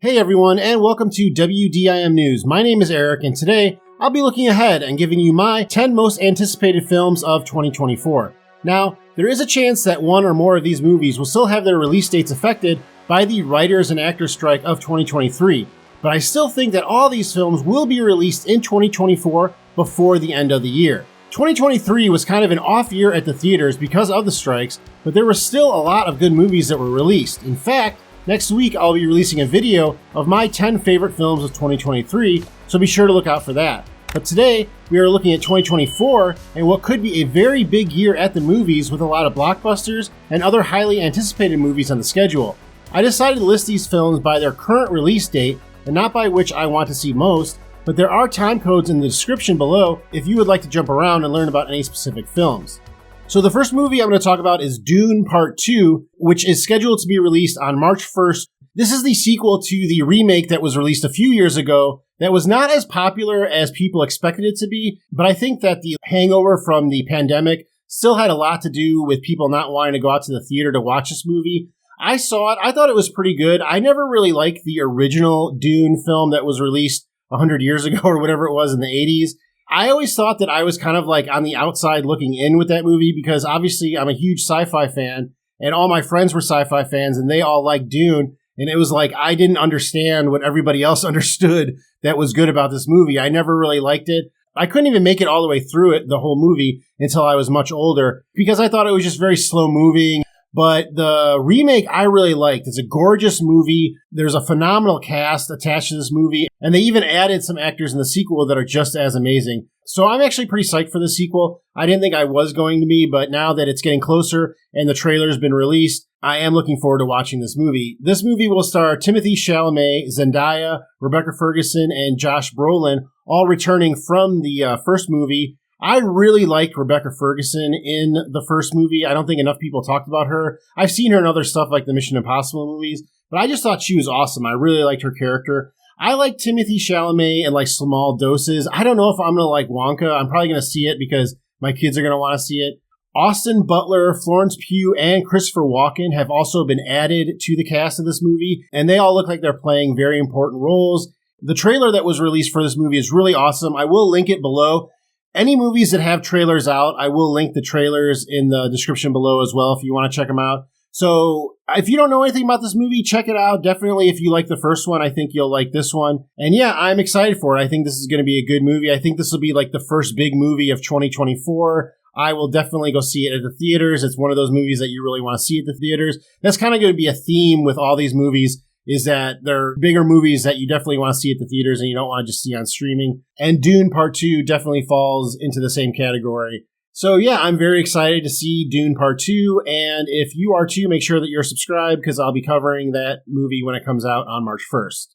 Hey everyone, and welcome to WDIM News. My name is Eric, and today I'll be looking ahead and giving you my 10 most anticipated films of 2024. Now, there is a chance that one or more of these movies will still have their release dates affected by the writers and actors strike of 2023, but I still think that all these films will be released in 2024 before the end of the year. 2023 was kind of an off year at the theaters because of the strikes, but there were still a lot of good movies that were released. In fact, next week, I'll be releasing a video of my 10 favorite films of 2023, so be sure to look out for that. But today, we are looking at 2024 and what could be a very big year at the movies with a lot of blockbusters and other highly anticipated movies on the schedule. I decided to list these films by their current release date and not by which I want to see most, but there are time codes in the description below if you would like to jump around and learn about any specific films. So the first movie I'm going to talk about is Dune Part 2, which is scheduled to be released on March 1st. This is the sequel to the remake that was released a few years ago that was not as popular as people expected it to be, but I think that the hangover from the pandemic still had a lot to do with people not wanting to go out to the theater to watch this movie. I saw it. I thought it was pretty good. I never really liked the original Dune film that was released 100 years ago or whatever it was in the 80s. I always thought that I was kind of like on the outside looking in with that movie because obviously I'm a huge sci-fi fan and all my friends were sci-fi fans and they all liked Dune. And it was like I didn't understand what everybody else understood that was good about this movie. I never really liked it. I couldn't even make it all the way through it, the whole movie, until I was much older because I thought it was just very slow moving. But the remake I really liked. It's a gorgeous movie. There's a phenomenal cast attached to this movie. And they even added some actors in the sequel that are just as amazing. So I'm actually pretty psyched for the sequel. I didn't think I was going to be, but now that it's getting closer and the trailer's been released, I am looking forward to watching this movie. This movie will star Timothée Chalamet, Zendaya, Rebecca Ferguson, and Josh Brolin, all returning from the first movie. I really liked Rebecca Ferguson in the first movie. I don't think enough people talked about her. I've seen her in other stuff like the Mission Impossible movies, but I just thought she was awesome. I really liked her character. I like Timothée Chalamet in like small doses. I don't know if I'm going to like Wonka. I'm probably going to see it because my kids are going to want to see it. Austin Butler, Florence Pugh, and Christopher Walken have also been added to the cast of this movie, and they all look like they're playing very important roles. The trailer that was released for this movie is really awesome. I will link it below. Any movies that have trailers out, I will link the trailers in the description below as well if you want to check them out. So if you don't know anything about this movie, check it out. Definitely, if you like the first one, I think you'll like this one. And yeah, I'm excited for it. I think this is going to be a good movie. I think this will be like the first big movie of 2024. I will definitely go see it at the theaters. It's one of those movies that you really want to see at the theaters. That's kind of going to be a theme with all these movies, is that they're bigger movies that you definitely want to see at the theaters and you don't want to just see on streaming. And Dune Part 2 definitely falls into the same category. So yeah, I'm very excited to see Dune Part 2. And if you are too, make sure that you're subscribed because I'll be covering that movie when it comes out on March 1st.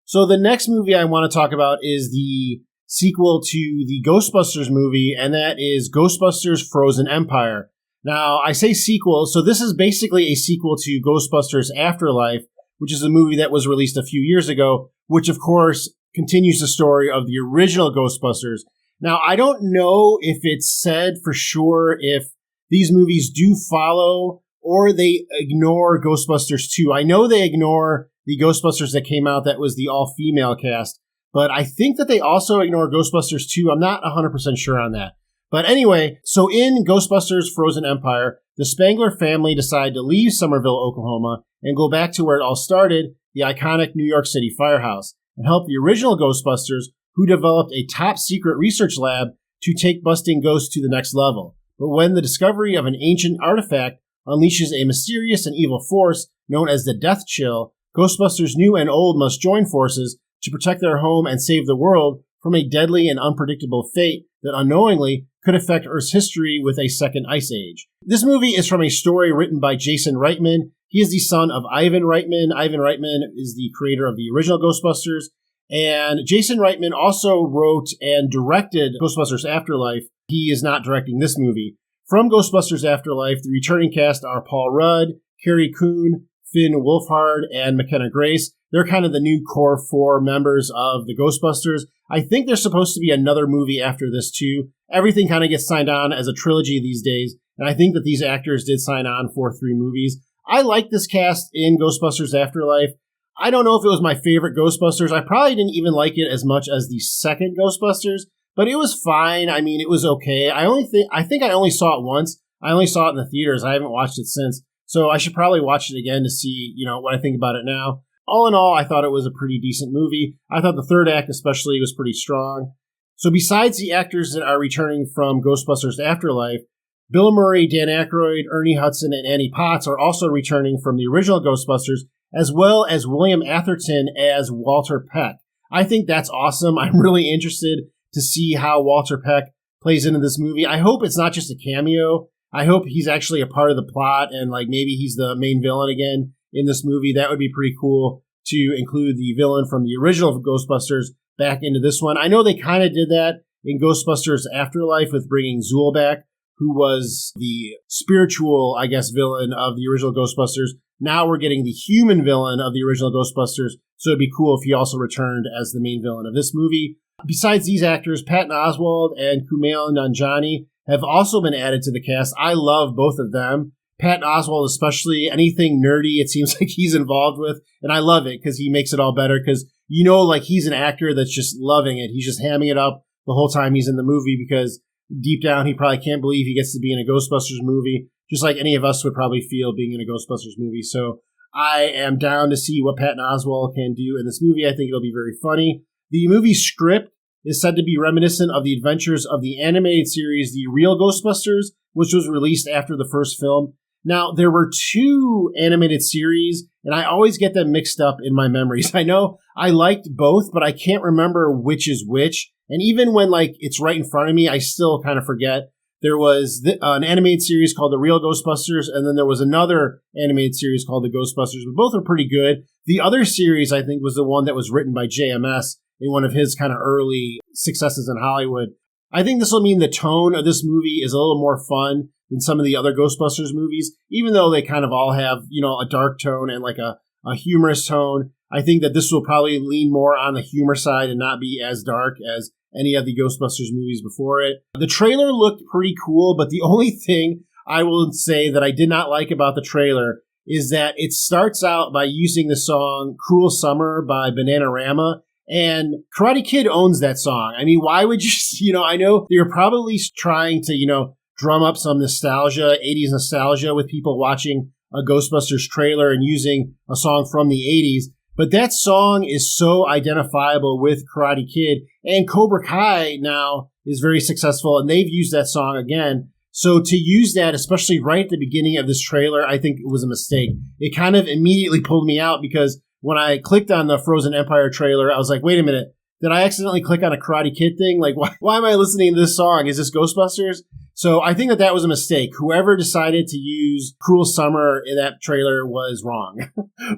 So the next movie I want to talk about is the sequel to the Ghostbusters movie, and that is Ghostbusters Frozen Empire. Now, I say sequel, so this is basically a sequel to Ghostbusters Afterlife, which is a movie that was released a few years ago, which of course continues the story of the original Ghostbusters. Now, I don't know if it's said for sure if these movies do follow or they ignore Ghostbusters 2. I know they ignore the Ghostbusters that came out that was the all-female cast, but I think that they also ignore Ghostbusters 2. I'm not 100% sure on that. But anyway, so in Ghostbusters Frozen Empire, the Spangler family decide to leave Somerville, Oklahoma, and go back to where it all started, the iconic New York City firehouse, and help the original Ghostbusters, who developed a top-secret research lab to take busting ghosts to the next level. But when the discovery of an ancient artifact unleashes a mysterious and evil force known as the Death Chill, Ghostbusters new and old must join forces to protect their home and save the world from a deadly and unpredictable fate that unknowingly could affect Earth's history with a second ice age. This movie is from a story written by Jason Reitman. He is the son of Ivan Reitman. Ivan Reitman is the creator of the original Ghostbusters. And Jason Reitman also wrote and directed Ghostbusters Afterlife. He is not directing this movie. From Ghostbusters Afterlife, the returning cast are Paul Rudd, Carrie Coon, Finn Wolfhard, and McKenna Grace. They're kind of the new core four members of the Ghostbusters. I think there's supposed to be another movie after this too. Everything kind of gets signed on as a trilogy these days, and I think that these actors did sign on for 3 movies. I like this cast in Ghostbusters Afterlife. I don't know if it was my favorite Ghostbusters. I probably didn't even like it as much as the second Ghostbusters, but it was fine. I mean, it was okay. I think I only saw it once. I only saw it in the theaters. I haven't watched it since. So I should probably watch it again to see, what I think about it now. All in all, I thought it was a pretty decent movie. I thought the third act especially was pretty strong. So besides the actors that are returning from Ghostbusters Afterlife, Bill Murray, Dan Aykroyd, Ernie Hudson, and Annie Potts are also returning from the original Ghostbusters, as well as William Atherton as Walter Peck. I think that's awesome. I'm really interested to see how Walter Peck plays into this movie. I hope it's not just a cameo. I hope he's actually a part of the plot and maybe he's the main villain again in this movie. That would be pretty cool to include the villain from the original Ghostbusters back into this one. I know they kind of did that in Ghostbusters Afterlife with bringing Zool back, who was the spiritual, villain of the original Ghostbusters. Now we're getting the human villain of the original Ghostbusters, so it'd be cool if he also returned as the main villain of this movie. Besides these actors, Patton Oswalt and Kumail Nanjiani have also been added to the cast. I love both of them. Patton Oswalt especially, anything nerdy it seems like he's involved with, and I love it because he makes it all better because he's an actor that's just loving it. He's just hamming it up the whole time he's in the movie because deep down he probably can't believe he gets to be in a Ghostbusters movie, just like any of us would probably feel being in a Ghostbusters movie. So I am down to see what Patton Oswalt can do in this movie. I think it'll be very funny. The movie script is said to be reminiscent of the adventures of the animated series The Real Ghostbusters, which was released after the first film. Now, there were 2 animated series, and I always get them mixed up in my memories. I know I liked both, but I can't remember which is which. And even when it's right in front of me, I still kind of forget. There was an animated series called The Real Ghostbusters, and then there was another animated series called The Ghostbusters, but both are pretty good. The other series, I think, was the one that was written by JMS in one of his kind of early successes in Hollywood. I think this will mean the tone of this movie is a little more fun than some of the other Ghostbusters movies, even though they kind of all have, a dark tone and a humorous tone. I think that this will probably lean more on the humor side and not be as dark as any of the Ghostbusters movies before it. The trailer looked pretty cool, but the only thing I will say that I did not like about the trailer is that it starts out by using the song Cruel Summer by Bananarama, and Karate Kid owns that song. I mean, why would you, I know you're probably trying to, drum up some nostalgia, 80s nostalgia with people watching a Ghostbusters trailer and using a song from the 80s. But that song is so identifiable with Karate Kid, and Cobra Kai now is very successful, and they've used that song again. So to use that, especially right at the beginning of this trailer, I think it was a mistake. It kind of immediately pulled me out because when I clicked on the Frozen Empire trailer, I was like, wait a minute, did I accidentally click on a Karate Kid thing? Why am I listening to this song? Is this Ghostbusters? So I think that was a mistake. Whoever decided to use Cruel Summer in that trailer was wrong.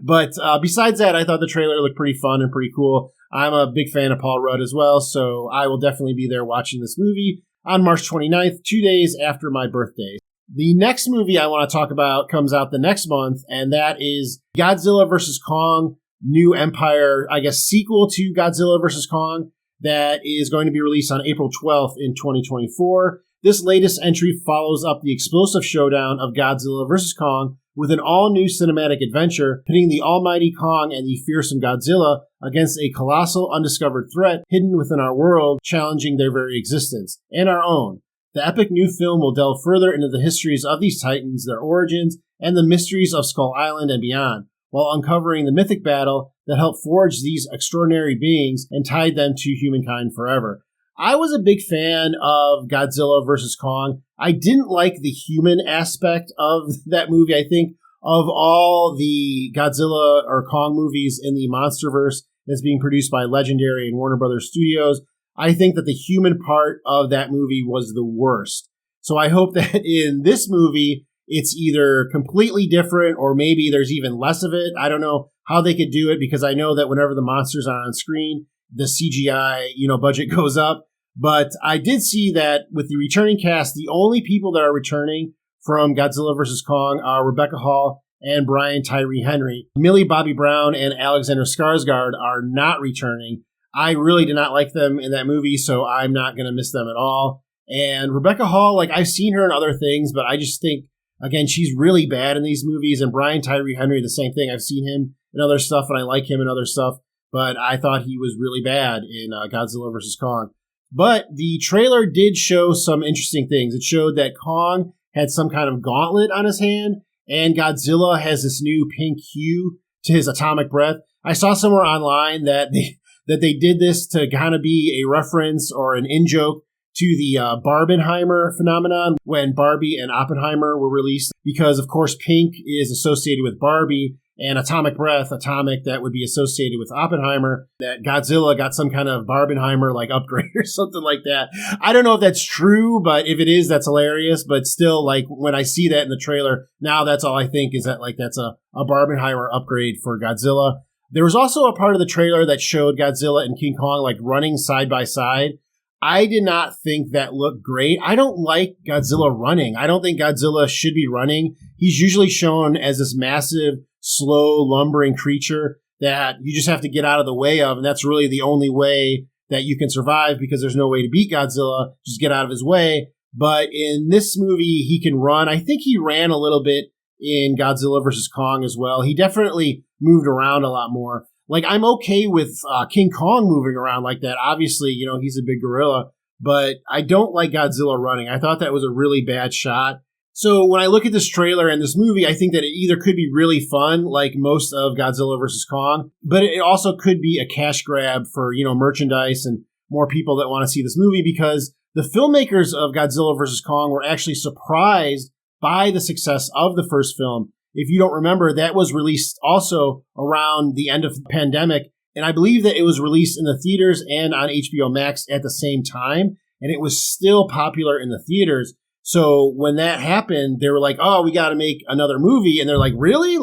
But besides that, I thought the trailer looked pretty fun and pretty cool. I'm a big fan of Paul Rudd as well, so I will definitely be there watching this movie on March 29th, 2 days after my birthday. The next movie I want to talk about comes out the next month, and that is Godzilla vs. Kong, New Empire, sequel to Godzilla vs. Kong that is going to be released on April 12th in 2024. This latest entry follows up the explosive showdown of Godzilla vs. Kong with an all-new cinematic adventure pitting the almighty Kong and the fearsome Godzilla against a colossal undiscovered threat hidden within our world, challenging their very existence and our own. The epic new film will delve further into the histories of these titans, their origins, and the mysteries of Skull Island and beyond, while uncovering the mythic battle that helped forge these extraordinary beings and tied them to humankind forever. I was a big fan of Godzilla vs. Kong. I didn't like the human aspect of that movie. I think of all the Godzilla or Kong movies in the MonsterVerse that's being produced by Legendary and Warner Brothers Studios, I think that the human part of that movie was the worst. So I hope that in this movie, it's either completely different or maybe there's even less of it. I don't know how they could do it because I know that whenever the monsters are on screen, the CGI, budget goes up. But I did see that with the returning cast, the only people that are returning from Godzilla vs. Kong are Rebecca Hall and Brian Tyree Henry. Millie Bobby Brown and Alexander Skarsgård are not returning. I really did not like them in that movie, so I'm not going to miss them at all. And Rebecca Hall, I've seen her in other things, but I just think, again, she's really bad in these movies. And Brian Tyree Henry, the same thing. I've seen him in other stuff, and I like him in other stuff, but I thought he was really bad in Godzilla vs. Kong. But the trailer did show some interesting things. It showed that Kong had some kind of gauntlet on his hand, and Godzilla has this new pink hue to his atomic breath. I saw somewhere online that they did this to kind of be a reference or an in-joke to the Barbenheimer phenomenon when Barbie and Oppenheimer were released, because, of course, pink is associated with Barbie, and atomic breath, atomic, that would be associated with Oppenheimer, that Godzilla got some kind of Barbenheimer upgrade or something like that. I don't know if that's true, but if it is, that's hilarious. But still, when I see that in the trailer, now that's all I think is that that's a Barbenheimer upgrade for Godzilla. There was also a part of the trailer that showed Godzilla and King Kong running side by side. I did not think that looked great. I don't like Godzilla running. I don't think Godzilla should be running. He's usually shown as this massive, slow, lumbering creature that you just have to get out of the way of, and that's really the only way that you can survive, because there's no way to beat Godzilla. Just get out of his way. But in this movie, he can run. I think he ran a little bit in Godzilla vs. Kong as well. He definitely moved around a lot more. I'm okay with King Kong moving around like that. Obviously, he's a big gorilla, but I don't like Godzilla running. I thought that was a really bad shot. So when I look at this trailer and this movie, I think that it either could be really fun, like most of Godzilla vs. Kong, but it also could be a cash grab for, merchandise and more people that want to see this movie, because the filmmakers of Godzilla vs. Kong were actually surprised by the success of the first film. If you don't remember, that was released also around the end of the pandemic, and I believe that it was released in the theaters and on HBO Max at the same time, and it was still popular in the theaters. So when that happened, they were like, oh, we got to make another movie. And they're like, really?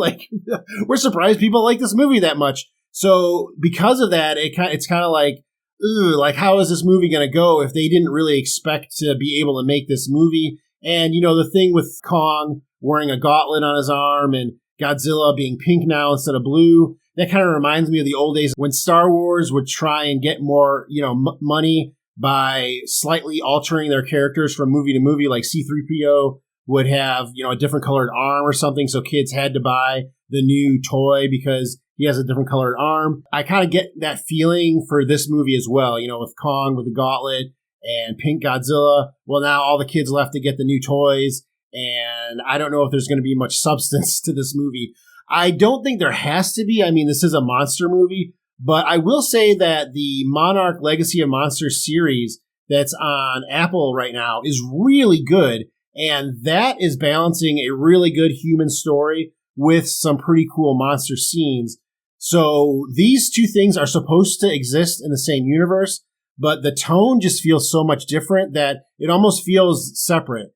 We're surprised people like this movie that much. So because of that, it's kind of how is this movie going to go if they didn't really expect to be able to make this movie? And, the thing with Kong wearing a gauntlet on his arm and Godzilla being pink now instead of blue, that kind of reminds me of the old days when Star Wars would try and get more, money by slightly altering their characters from movie to movie. Like C-3PO would have, a different colored arm or something, so kids had to buy the new toy because he has a different colored arm. I kind of get that feeling for this movie as well, with Kong with the gauntlet and pink Godzilla. Well, now all the kids left to get the new toys, and I don't know if there's going to be much substance to this movie. I don't think there has to be. I mean, this is a monster movie, but I will say that the Monarch Legacy of Monsters series that's on Apple right now is really good, and that is balancing a really good human story with some pretty cool monster scenes. So these two things are supposed to exist in the same universe, but the tone just feels so much different that it almost feels separate.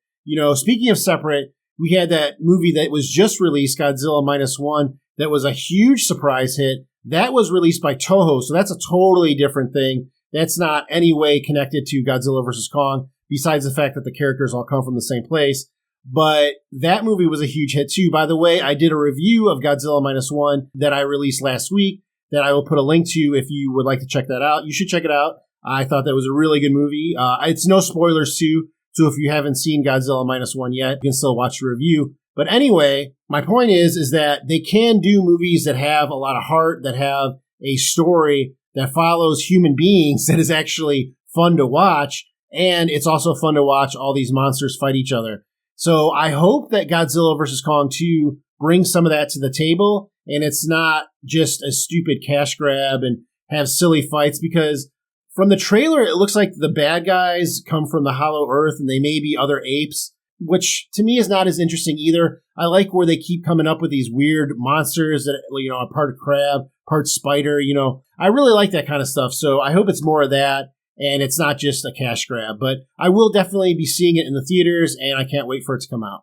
Speaking of separate, we had that movie that was just released, Godzilla -1, that was a huge surprise hit. That was released by Toho, so that's a totally different thing. That's not any way connected to Godzilla vs. Kong, besides the fact that the characters all come from the same place. But that movie was a huge hit too. By the way, I did a review of Godzilla -1 that I released last week that I will put a link to if you would like to check that out. You should check it out. I thought that was a really good movie. It's no spoilers too, so if you haven't seen Godzilla -1 yet, you can still watch the review. But anyway, my point is that they can do movies that have a lot of heart, that have a story that follows human beings that is actually fun to watch, and it's also fun to watch all these monsters fight each other. So I hope that Godzilla vs. Kong 2 brings some of that to the table, and it's not just a stupid cash grab and have silly fights, because from the trailer, it looks like the bad guys come from the Hollow Earth and they may be other apes, which to me is not as interesting either. I like where they keep coming up with these weird monsters that, are part crab, part spider, I really like that kind of stuff. So I hope it's more of that and it's not just a cash grab, but I will definitely be seeing it in the theaters and I can't wait for it to come out.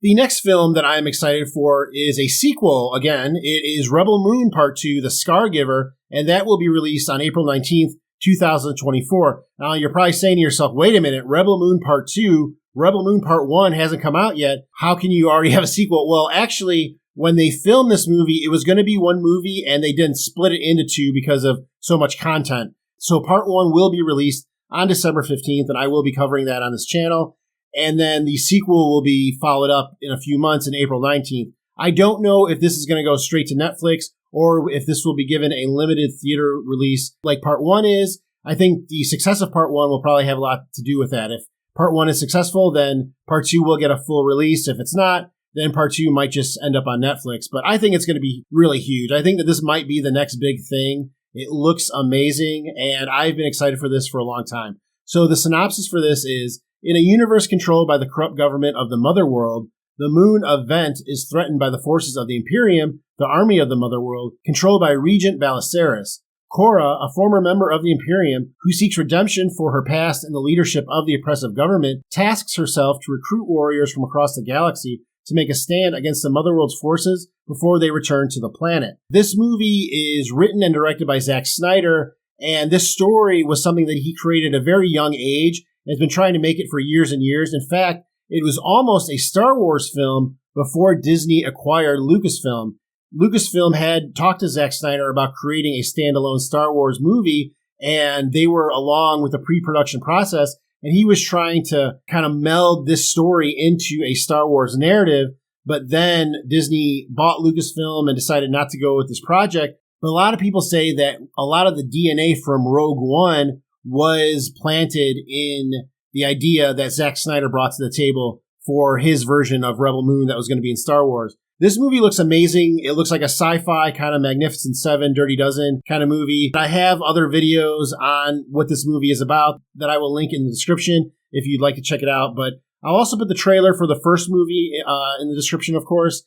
The next film that I'm excited for is a sequel. Again, it is Rebel Moon Part 2, The Scargiver, and that will be released on April 19th, 2024. Now, you're probably saying to yourself, wait a minute, Rebel Moon Part 2, Rebel Moon Part 1 hasn't come out yet. How can you already have a sequel? Well, actually, when they filmed this movie, it was going to be one movie, and they didn't split it into two because of so much content. So Part 1 will be released on December 15th, and I will be covering that on this channel. And then the sequel will be followed up in a few months on April 19th. I don't know if this is going to go straight to Netflix or if this will be given a limited theater release like part 1 is. I think the success of part 1 will probably have a lot to do with that. If part 1 is successful, then part 2 will get a full release. If it's not, then part 2 might just end up on Netflix. But I think it's going to be really huge. I think that this might be the next big thing. It looks amazing, and I've been excited for this for a long time. So the synopsis for this is, in a universe controlled by the corrupt government of the Mother World, the moon of Vent is threatened by the forces of the Imperium, the army of the Mother World, controlled by Regent Ballesteros. Cora, a former member of the Imperium who seeks redemption for her past in the leadership of the oppressive government, tasks herself to recruit warriors from across the galaxy to make a stand against the Motherworld's forces before they return to the planet. This movie is written and directed by Zack Snyder, and this story was something that he created at a very young age and has been trying to make it for years and years. In fact, it was almost a Star Wars film before Disney acquired Lucasfilm. Lucasfilm had talked to Zack Snyder about creating a standalone Star Wars movie, and they were along with the pre-production process, and he was trying to kind of meld this story into a Star Wars narrative, but then Disney bought Lucasfilm and decided not to go with this project. But a lot of people say that a lot of the DNA from Rogue One was planted in the idea that Zack Snyder brought to the table for his version of Rebel Moon that was going to be in Star Wars. This movie looks amazing. It looks like a sci-fi kind of Magnificent Seven, Dirty Dozen kind of movie. I have other videos on what this movie is about that I will link in the description if you'd like to check it out. But I'll also put the trailer for the first movie in the description, of course.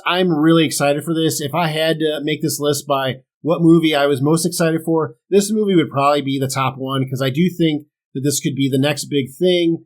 I'm really excited for this. If I had to make this list by what movie I was most excited for, this movie would probably be the top one, because I do think that this could be the next big thing.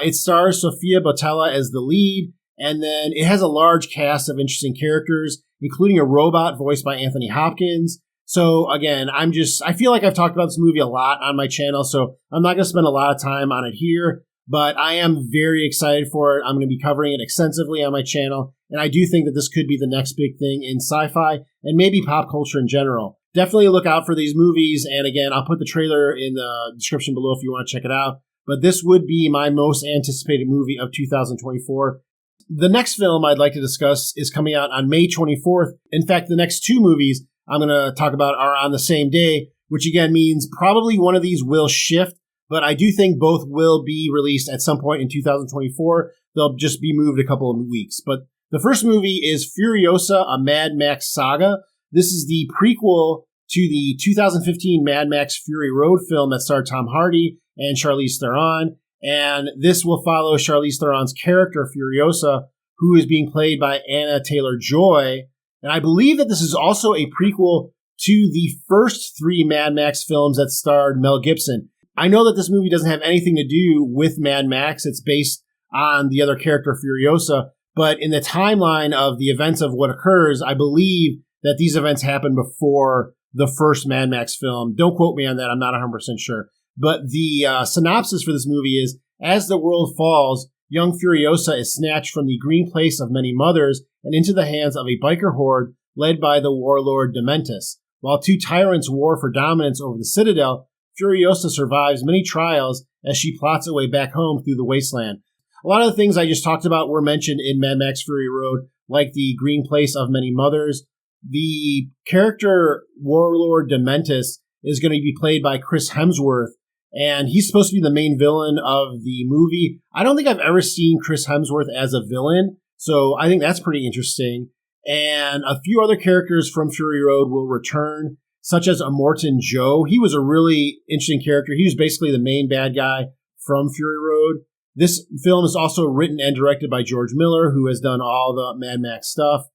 It stars Sofia Boutella as the lead, and then it has a large cast of interesting characters, including a robot voiced by Anthony Hopkins. So again, I feel like I've talked about this movie a lot on my channel, so I'm not going to spend a lot of time on it here, but I am very excited for it. I'm going to be covering it extensively on my channel, and I do think that this could be the next big thing in sci-fi and maybe pop culture in general. Definitely look out for these movies, and again, I'll put the trailer in the description below if you want to check it out. But this would be my most anticipated movie of 2024. The next film I'd like to discuss is coming out on May 24th. In fact, the next two movies I'm going to talk about are on the same day, which again means probably one of these will shift, but I do think both will be released at some point in 2024. They'll just be moved a couple of weeks. But the first movie is Furiosa, a Mad Max Saga. This is the prequel to the 2015 Mad Max Fury Road film that starred Tom Hardy and Charlize Theron. And this will follow Charlize Theron's character, Furiosa, who is being played by Anna Taylor-Joy. And I believe that this is also a prequel to the first three Mad Max films that starred Mel Gibson. I know that this movie doesn't have anything to do with Mad Max. It's based on the other character, Furiosa. But in the timeline of the events of what occurs, I believe that these events happened before the first Mad Max film. Don't quote me on that. I'm not 100% sure. But the synopsis for this movie is, as the world falls, young Furiosa is snatched from the green place of many mothers and into the hands of a biker horde led by the warlord Dementus. While two tyrants war for dominance over the Citadel, Furiosa survives many trials as she plots her way back home through the wasteland. A lot of the things I just talked about were mentioned in Mad Max Fury Road, like the green place of many mothers. The character warlord Dementus is going to be played by Chris Hemsworth, and he's supposed to be the main villain of the movie. I don't think I've ever seen Chris Hemsworth as a villain, so I think that's pretty interesting. And a few other characters from Fury Road will return, such as Immortan Joe. He was a really interesting character. He was basically the main bad guy from Fury Road. This film is also written and directed by George Miller, who has done all the Mad Max stuff.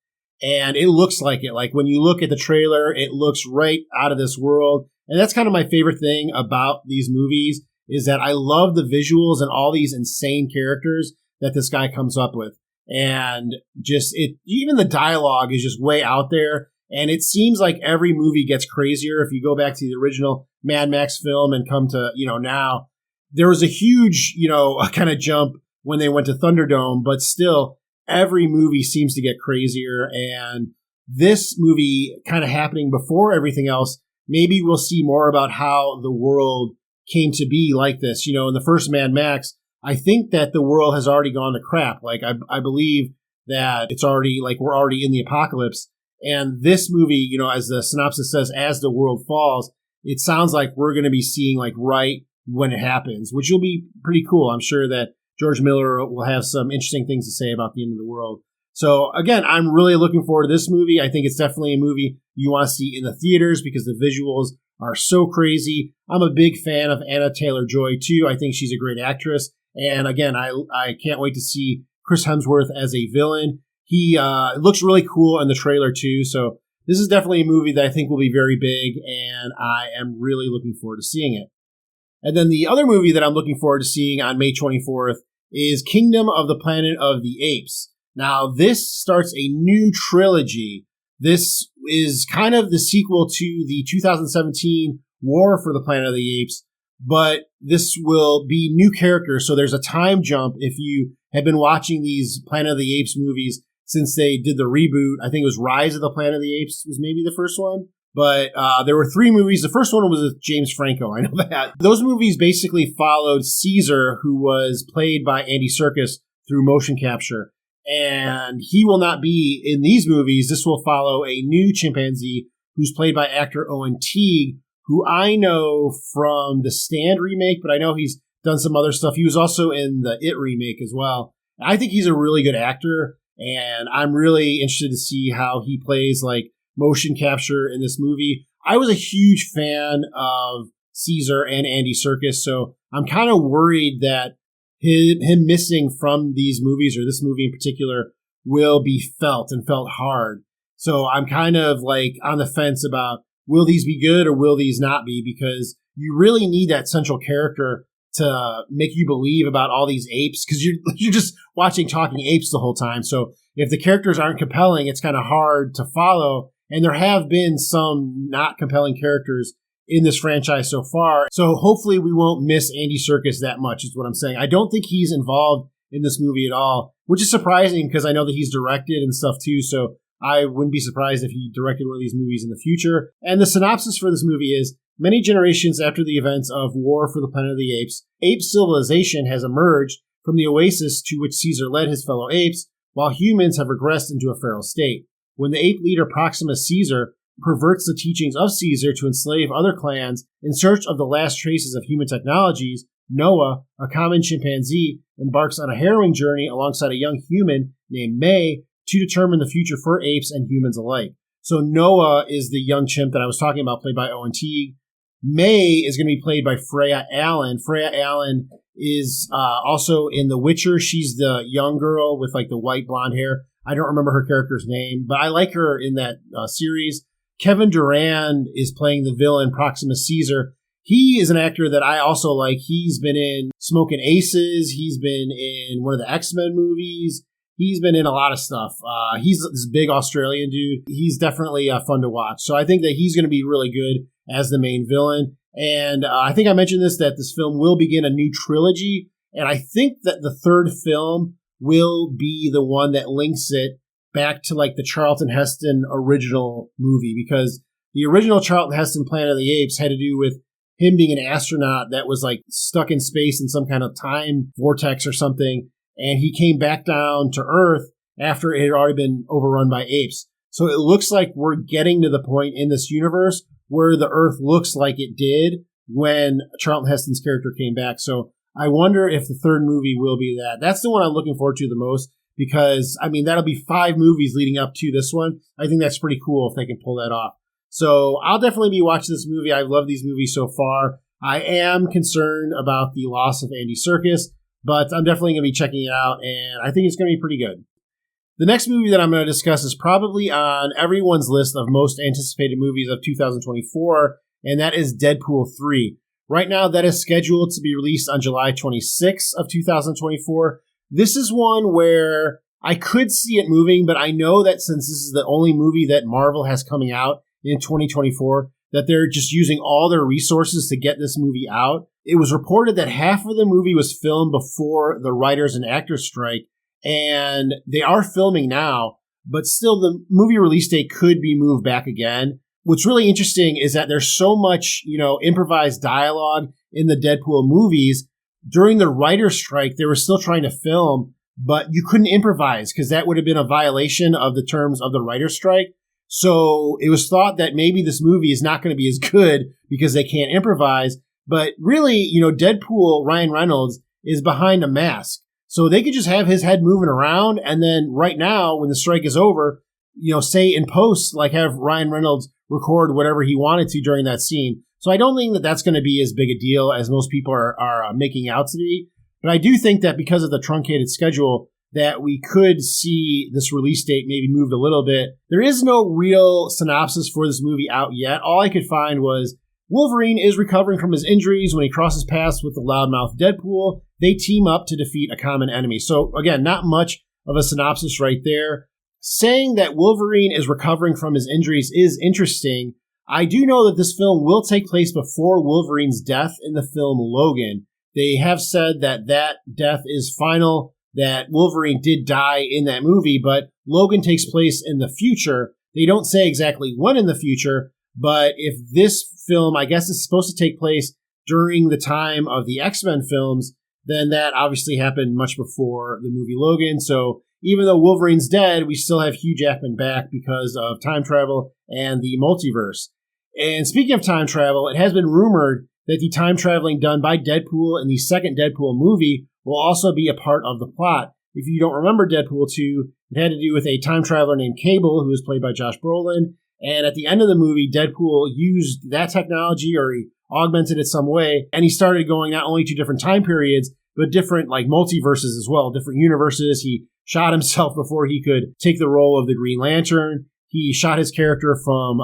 And it looks like it. Like when you look at the trailer, it looks right out of this world. And that's kind of my favorite thing about these movies, is that I love the visuals and all these insane characters that this guy comes up with. And even the dialogue is just way out there. And it seems like every movie gets crazier. If you go back to the original Mad Max film and come to, now, there was a huge, kind of jump when they went to Thunderdome, but still every movie seems to get crazier. And this movie kind of happening before everything else, maybe we'll see more about how the world came to be like this. In the first Mad Max, I think that the world has already gone to crap. Like, I believe that it's already, like, we're already in the apocalypse. And this movie, you know, as the synopsis says, as the world falls, it sounds like we're going to be seeing like right when it happens, which will be pretty cool. I'm sure that George Miller will have some interesting things to say about the end of the world. So again, I'm really looking forward to this movie. I think it's definitely a movie you want to see in the theaters because the visuals are so crazy. I'm a big fan of Anna Taylor-Joy too. I think she's a great actress. And again, I can't wait to see Chris Hemsworth as a villain. He looks really cool in the trailer too. So this is definitely a movie that I think will be very big, and I am really looking forward to seeing it. And then the other movie that I'm looking forward to seeing on May 24th is Kingdom of the Planet of the Apes. Now, this starts a new trilogy. This is kind of the sequel to the 2017 War for the Planet of the Apes, but this will be new characters. So there's a time jump if you have been watching these Planet of the Apes movies since they did the reboot. I think it was Rise of the Planet of the Apes was maybe the first one. But there were 3 movies. The first one was with James Franco. I know that. Those movies basically followed Caesar, who was played by Andy Serkis through motion capture. And he will not be in these movies. This will follow a new chimpanzee who's played by actor Owen Teague, who I know from the Stand remake, but I know he's done some other stuff. He was also in the It remake as well. I think he's a really good actor, and I'm really interested to see how he plays like motion capture in this movie. I was a huge fan of Caesar and Andy Serkis, so I'm kind of worried that him missing from these movies, or this movie in particular, will be felt hard. So I'm kind of like on the fence about, will these be good or will these not be? Because you really need that central character to make you believe about all these apes, because you're just watching talking apes the whole time. So if the characters aren't compelling, it's kind of hard to follow. And there have been some not compelling characters in this franchise so far. So hopefully we won't miss Andy Serkis that much is what I'm saying. I don't think he's involved in this movie at all, which is surprising because I know that he's directed and stuff too. So I wouldn't be surprised if he directed one of these movies in the future. And the synopsis for this movie is, many generations after the events of War for the Planet of the Apes, ape civilization has emerged from the oasis to which Caesar led his fellow apes, while humans have regressed into a feral state. When the ape leader Proximus Caesar perverts the teachings of Caesar to enslave other clans in search of the last traces of human technologies, Noah, a common chimpanzee, embarks on a harrowing journey alongside a young human named May to determine the future for apes and humans alike. So Noah is the young chimp that I was talking about, played by Owen Teague. May is going to be played by Freya Allen. Freya Allen is also in The Witcher. She's the young girl with like the white blonde hair. I don't remember her character's name, but I like her in that series. Kevin Durand is playing the villain Proximus Caesar. He is an actor that I also like. He's been in Smokin' Aces. He's been in one of the X-Men movies. He's been in a lot of stuff. He's this big Australian dude. He's definitely fun to watch. So I think that he's going to be really good as the main villain. And I think I mentioned this, that this film will begin a new trilogy. And I think that the third film will be the one that links it back to like the Charlton Heston original movie, because the original Charlton Heston Planet of the Apes had to do with him being an astronaut that was like stuck in space in some kind of time vortex or something. And he came back down to Earth after it had already been overrun by apes. So it looks like we're getting to the point in this universe where the Earth looks like it did when Charlton Heston's character came back. So I wonder if the third movie will be that. That's the one I'm looking forward to the most, because, I mean, that'll be 5 movies leading up to this one. I think that's pretty cool if they can pull that off. So I'll definitely be watching this movie. I love these movies so far. I am concerned about the loss of Andy Serkis, but I'm definitely going to be checking it out, and I think it's going to be pretty good. The next movie that I'm going to discuss is probably on everyone's list of most anticipated movies of 2024, and that is Deadpool 3. Right now, that is scheduled to be released on July 26th of 2024. This is one where I could see it moving, but I know that since this is the only movie that Marvel has coming out in 2024, that they're just using all their resources to get this movie out. It was reported that half of the movie was filmed before the writers and actors strike, and they are filming now, but still the movie release date could be moved back again. What's really interesting is that there's so much, improvised dialogue in the Deadpool movies. During the writer's strike, they were still trying to film, but you couldn't improvise because that would have been a violation of the terms of the writer's strike. So it was thought that maybe this movie is not going to be as good because they can't improvise. But really, Deadpool, Ryan Reynolds, is behind a mask. So they could just have his head moving around. And then right now, when the strike is over, say in post, like have Ryan Reynolds record whatever he wanted to during that scene. So I don't think that that's going to be as big a deal as most people are making out to be. But I do think that because of the truncated schedule, that we could see this release date maybe moved a little bit. There is no real synopsis for this movie out yet. All I could find was Wolverine is recovering from his injuries when he crosses paths with the loudmouth Deadpool. They team up to defeat a common enemy. So again, not much of a synopsis right there. Saying that Wolverine is recovering from his injuries is interesting. I do know that this film will take place before Wolverine's death in the film Logan. They have said that death is final, that Wolverine did die in that movie, but Logan takes place in the future. They don't say exactly when in the future, but if this film, I guess, is supposed to take place during the time of the X-Men films, then that obviously happened much before the movie Logan. So even though Wolverine's dead, we still have Hugh Jackman back because of time travel and the multiverse. And speaking of time travel, it has been rumored that the time traveling done by Deadpool in the second Deadpool movie will also be a part of the plot. If you don't remember Deadpool 2, it had to do with a time traveler named Cable, who was played by Josh Brolin. And at the end of the movie, Deadpool used that technology, or he augmented it some way, and he started going not only to different time periods, but different multiverses as well, different universes. He shot himself before he could take the role of the Green Lantern. He shot his character from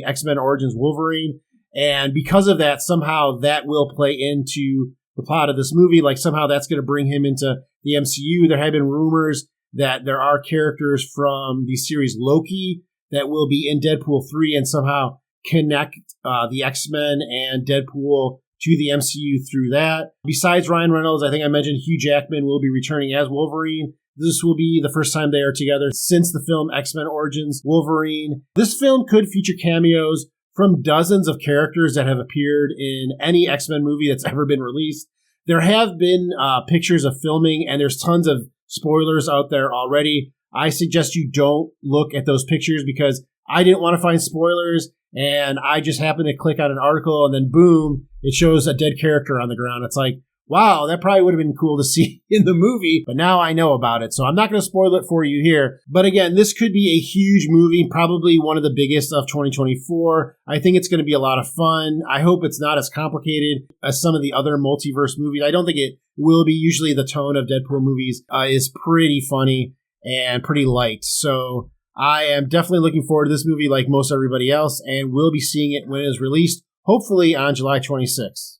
X-Men Origins Wolverine. And because of that, somehow that will play into the plot of this movie. Somehow that's going to bring him into the MCU. There have been rumors that there are characters from the series Loki that will be in Deadpool 3 and somehow connect the X-Men and Deadpool to the MCU through that. Besides Ryan Reynolds, I think I mentioned Hugh Jackman will be returning as Wolverine. This will be the first time they are together since the film X-Men Origins Wolverine. This film could feature cameos from dozens of characters that have appeared in any X-Men movie that's ever been released. There have been pictures of filming, and there's tons of spoilers out there already. I suggest you don't look at those pictures because I didn't want to find spoilers, and I just happened to click on an article, and then boom, it shows a dead character on the ground. It's like, wow, that probably would have been cool to see in the movie, but now I know about it. So I'm not going to spoil it for you here. But again, this could be a huge movie, probably one of the biggest of 2024. I think it's going to be a lot of fun. I hope it's not as complicated as some of the other multiverse movies. I don't think it will be. Usually the tone of Deadpool movies is pretty funny and pretty light. So I am definitely looking forward to this movie like most everybody else, and we'll be seeing it when it is released, hopefully on July 26th.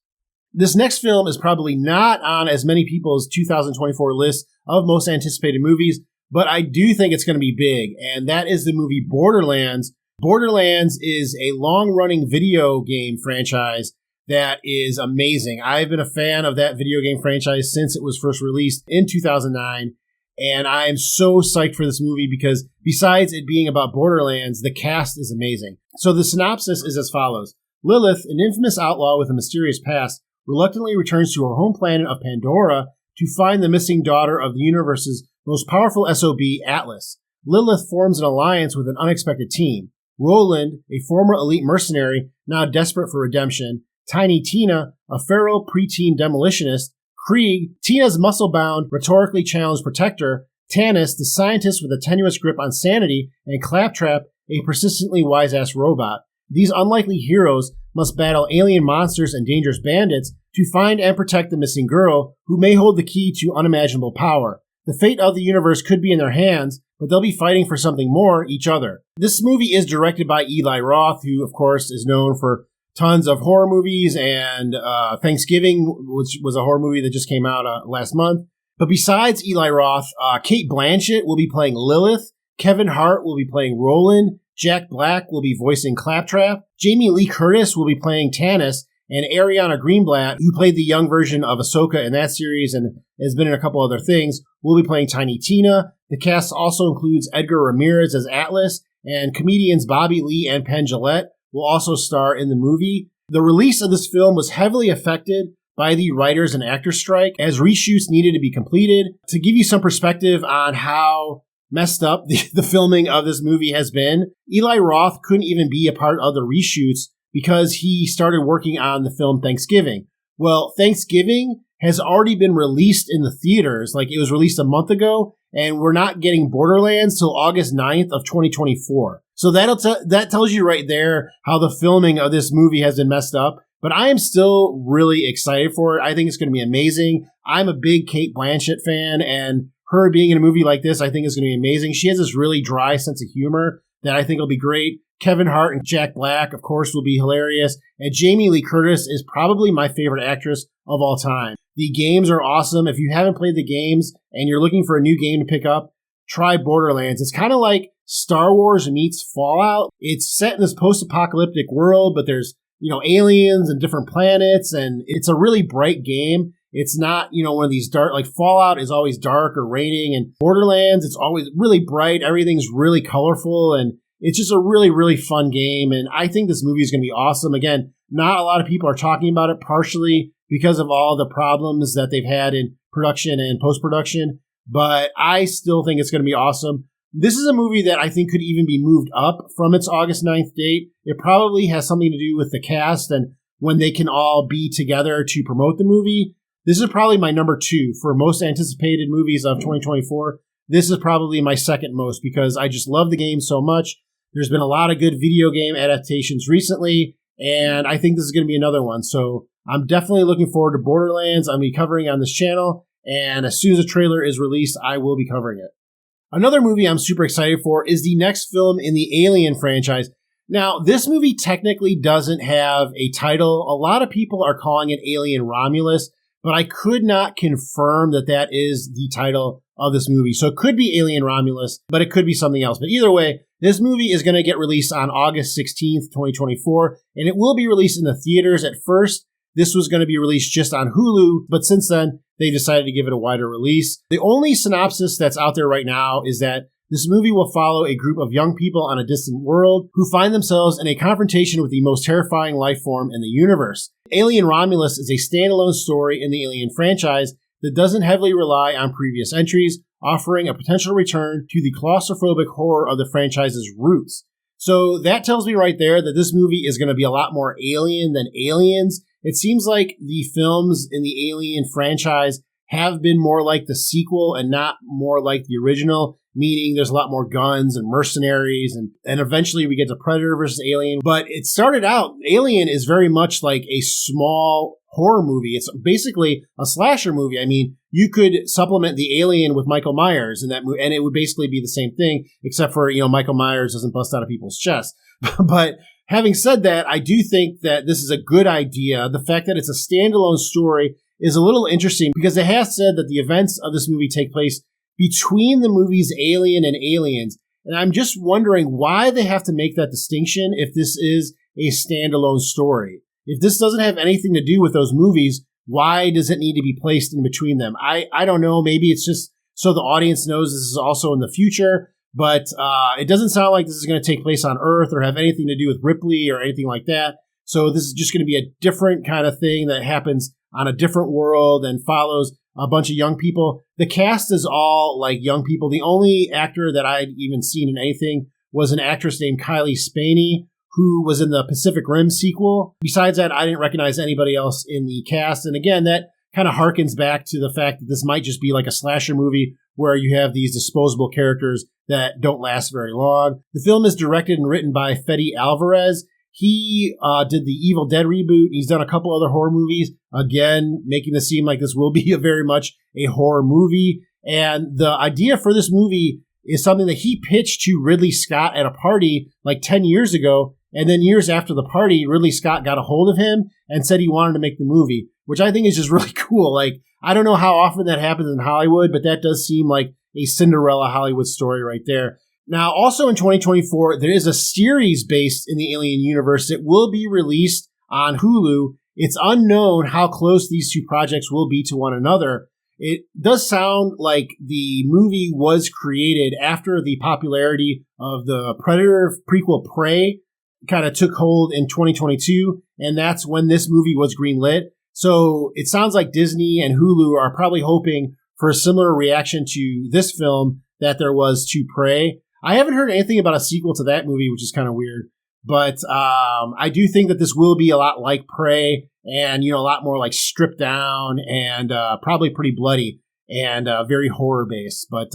This next film is probably not on as many people's 2024 list of most anticipated movies, but I do think it's going to be big, and that is the movie Borderlands. Borderlands is a long-running video game franchise that is amazing. I've been a fan of that video game franchise since it was first released in 2009, and I am so psyched for this movie because besides it being about Borderlands, the cast is amazing. So the synopsis is as follows. Lilith, an infamous outlaw with a mysterious past, reluctantly returns to her home planet of Pandora to find the missing daughter of the universe's most powerful SOB, Atlas. Lilith forms an alliance with an unexpected team. Roland, a former elite mercenary, now desperate for redemption. Tiny Tina, a feral preteen demolitionist. Krieg, Tina's muscle-bound, rhetorically challenged protector. Tanis, the scientist with a tenuous grip on sanity. And Claptrap, a persistently wise-ass robot. These unlikely heroes must battle alien monsters and dangerous bandits to find and protect the missing girl, who may hold the key to unimaginable power. The fate of the universe could be in their hands, but they'll be fighting for something more, each other. This movie is directed by Eli Roth, who, of course, is known for tons of horror movies, and Thanksgiving, which was a horror movie that just came out last month. But besides Eli Roth, Cate Blanchett will be playing Lilith, Kevin Hart will be playing Roland, Jack Black will be voicing Claptrap, Jamie Lee Curtis will be playing Tanis, and Ariana Greenblatt, who played the young version of Ahsoka in that series and has been in a couple other things, will be playing Tiny Tina. The cast also includes Edgar Ramirez as Atlas, and comedians Bobby Lee and Penn Jillette will also star in the movie. The release of this film was heavily affected by the writers and actors strike, as reshoots needed to be completed. To give you some perspective on how messed up the filming of this movie has been. Eli Roth couldn't even be a part of the reshoots because he started working on the film Thanksgiving. Well, Thanksgiving has already been released in the theaters. Like, it was released a month ago, and we're not getting Borderlands till August 9th of 2024. So that tells you right there how the filming of this movie has been messed up. But I am still really excited for it. I think it's going to be amazing. I'm a big Cate Blanchett fan, and her being in a movie like this, I think is going to be amazing. She has this really dry sense of humor that I think will be great. Kevin Hart and Jack Black, of course, will be hilarious. And Jamie Lee Curtis is probably my favorite actress of all time. The games are awesome. If you haven't played the games and you're looking for a new game to pick up, try Borderlands. It's kind of like Star Wars meets Fallout. It's set in this post-apocalyptic world, but there's, aliens and different planets, and it's a really bright game. It's not, one of these dark, like Fallout is always dark or raining, and Borderlands, it's always really bright. Everything's really colorful, and it's just a really, really fun game. And I think this movie is going to be awesome. Again, not a lot of people are talking about it, partially because of all the problems that they've had in production and post-production, but I still think it's going to be awesome. This is a movie that I think could even be moved up from its August 9th date. It probably has something to do with the cast and when they can all be together to promote the movie. This is probably my number 2 for most anticipated movies of 2024. This is probably my second most because I just love the game so much. There's been a lot of good video game adaptations recently, and I think this is going to be another one. So I'm definitely looking forward to Borderlands. I'll be covering on this channel, and as soon as the trailer is released, I will be covering it. Another movie I'm super excited for is the next film in the Alien franchise. Now, this movie technically doesn't have a title. A lot of people are calling it Alien Romulus, but I could not confirm that that is the title of this movie. So it could be Alien Romulus, but it could be something else. But either way, this movie is going to get released on August 16th, 2024, and it will be released in the theaters. At first, this was going to be released just on Hulu, but since then, they decided to give it a wider release. The only synopsis that's out there right now is that this movie will follow a group of young people on a distant world who find themselves in a confrontation with the most terrifying life form in the universe. Alien Romulus is a standalone story in the Alien franchise that doesn't heavily rely on previous entries, offering a potential return to the claustrophobic horror of the franchise's roots. So that tells me right there that this movie is going to be a lot more alien than Aliens. It seems like the films in the Alien franchise have been more like the sequel and not more like the original, meaning there's a lot more guns and mercenaries, and eventually we get to Predator versus Alien. But it started out, Alien is very much like a small horror movie. It's basically a slasher movie. I mean, you could supplement the Alien with Michael Myers in that movie, and it would basically be the same thing, except for, Michael Myers doesn't bust out of people's chests. But having said that, I do think that this is a good idea. The fact that it's a standalone story is a little interesting because it has said that the events of this movie take place between the movies Alien and Aliens. And I'm just wondering why they have to make that distinction if this is a standalone story. If this doesn't have anything to do with those movies, why does it need to be placed in between them? I don't know. Maybe it's just so the audience knows this is also in the future. But it doesn't sound like this is going to take place on Earth or have anything to do with Ripley or anything like that. So this is just going to be a different kind of thing that happens on a different world and follows a bunch of young people. The cast is all like young people. The only actor that I'd even seen in anything was an actress named Kylie Spaney, who was in the Pacific Rim sequel. Besides that, I didn't recognize anybody else in the cast. And again, that kind of harkens back to the fact that this might just be like a slasher movie where you have these disposable characters that don't last very long. The film is directed and written by Fede Alvarez. He did the Evil Dead reboot. He's done a couple other horror movies, again, making this seem like this will be very much a horror movie. And the idea for this movie is something that he pitched to Ridley Scott at a party like 10 years ago. And then years after the party, Ridley Scott got a hold of him and said he wanted to make the movie, which I think is just really cool. Like, I don't know how often that happens in Hollywood, but that does seem like a Cinderella Hollywood story right there. Now, also in 2024, there is a series based in the Alien universe that will be released on Hulu. It's unknown how close these two projects will be to one another. It does sound like the movie was created after the popularity of the Predator prequel Prey kind of took hold in 2022, and that's when this movie was greenlit. So it sounds like Disney and Hulu are probably hoping for a similar reaction to this film that there was to Prey. I haven't heard anything about a sequel to that movie, which is kind of weird. But I do think that this will be a lot like Prey and, a lot more like stripped down and probably pretty bloody and very horror-based. But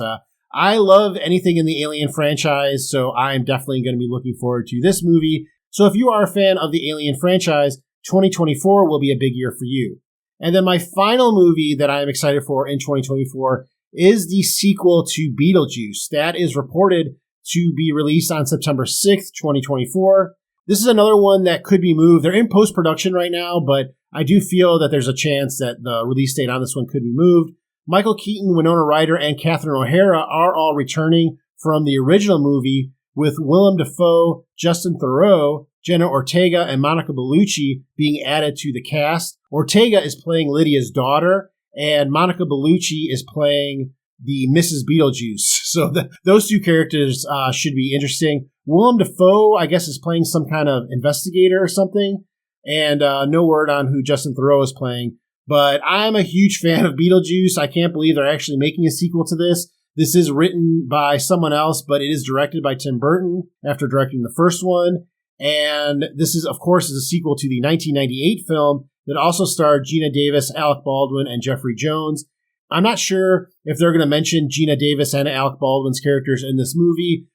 I love anything in the Alien franchise, so I'm definitely going to be looking forward to this movie. So if you are a fan of the Alien franchise, 2024 will be a big year for you. And then my final movie that I'm excited for in 2024 is the sequel to Beetlejuice. That is reported to be released on September 6th, 2024. This is another one that could be moved. They're in post-production right now, but I do feel that there's a chance that the release date on this one could be moved. Michael Keaton, Winona Ryder, and Catherine O'Hara are all returning from the original movie, with Willem Dafoe, Justin Theroux, Jenna Ortega, and Monica Bellucci being added to the cast. Ortega is playing Lydia's daughter, and Monica Bellucci is playing the Mrs. Beetlejuice. So those two characters should be interesting. Willem Dafoe, I guess, is playing some kind of investigator or something, and no word on who Justin Theroux is playing. But I'm a huge fan of Beetlejuice. I can't believe they're actually making a sequel to this. This is written by someone else, but it is directed by Tim Burton after directing the first one. And this is, of course, a sequel to the 1998 film that also starred Gina Davis, Alec Baldwin, and Jeffrey Jones. I'm not sure if they're going to mention Gina Davis and Alec Baldwin's characters in this movie.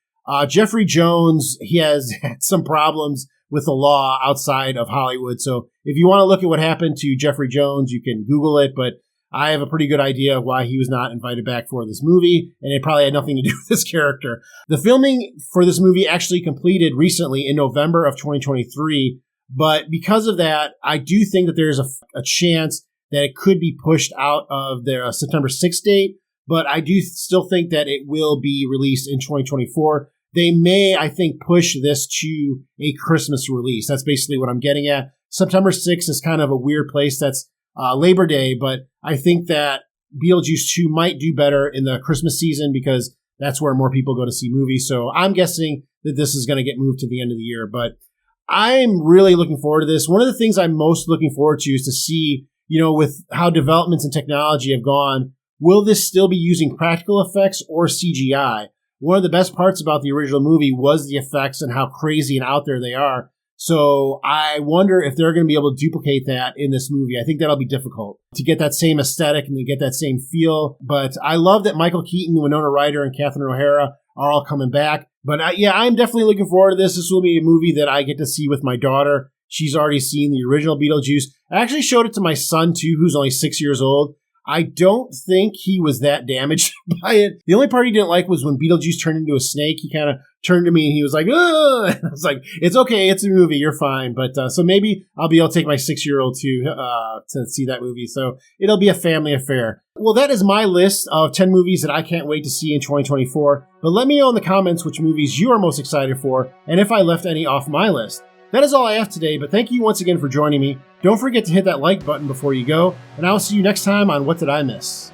Jeffrey Jones, he has had some problems with the law outside of Hollywood. So if you want to look at what happened to Jeffrey Jones, you can Google it. But I have a pretty good idea of why he was not invited back for this movie, and it probably had nothing to do with this character. The filming for this movie actually completed recently in November of 2023, but because of that, I do think that there's a chance that it could be pushed out of their September 6th date, but I do still think that it will be released in 2024. They may, I think, push this to a Christmas release. That's basically what I'm getting at. September 6th is kind of a weird place. That's Labor Day, but I think that Beetlejuice 2 might do better in the Christmas season because that's where more people go to see movies. So I'm guessing that this is going to get moved to the end of the year, but I'm really looking forward to this. One of the things I'm most looking forward to is to see, with how developments in technology have gone, will this still be using practical effects or CGI? One of the best parts about the original movie was the effects and how crazy and out there they are. So I wonder if they're going to be able to duplicate that in this movie. I think that'll be difficult to get that same aesthetic and to get that same feel. But I love that Michael Keaton, Winona Ryder, and Catherine O'Hara are all coming back. But I'm definitely looking forward to this. This will be a movie that I get to see with my daughter. She's already seen the original Beetlejuice. I actually showed it to my son, too, who's only 6 years old. I don't think he was that damaged by it. The only part he didn't like was when Beetlejuice turned into a snake. He kind of turned to me and he was like, ugh! I was like, it's okay. It's a movie. You're fine. But so maybe I'll be able to take my 6-year-old to see that movie. So it'll be a family affair. Well, that is my list of 10 movies that I can't wait to see in 2024. But let me know in the comments which movies you are most excited for and if I left any off my list. That is all I have today, but thank you once again for joining me. Don't forget to hit that like button before you go, and I will see you next time on What Did I Miss?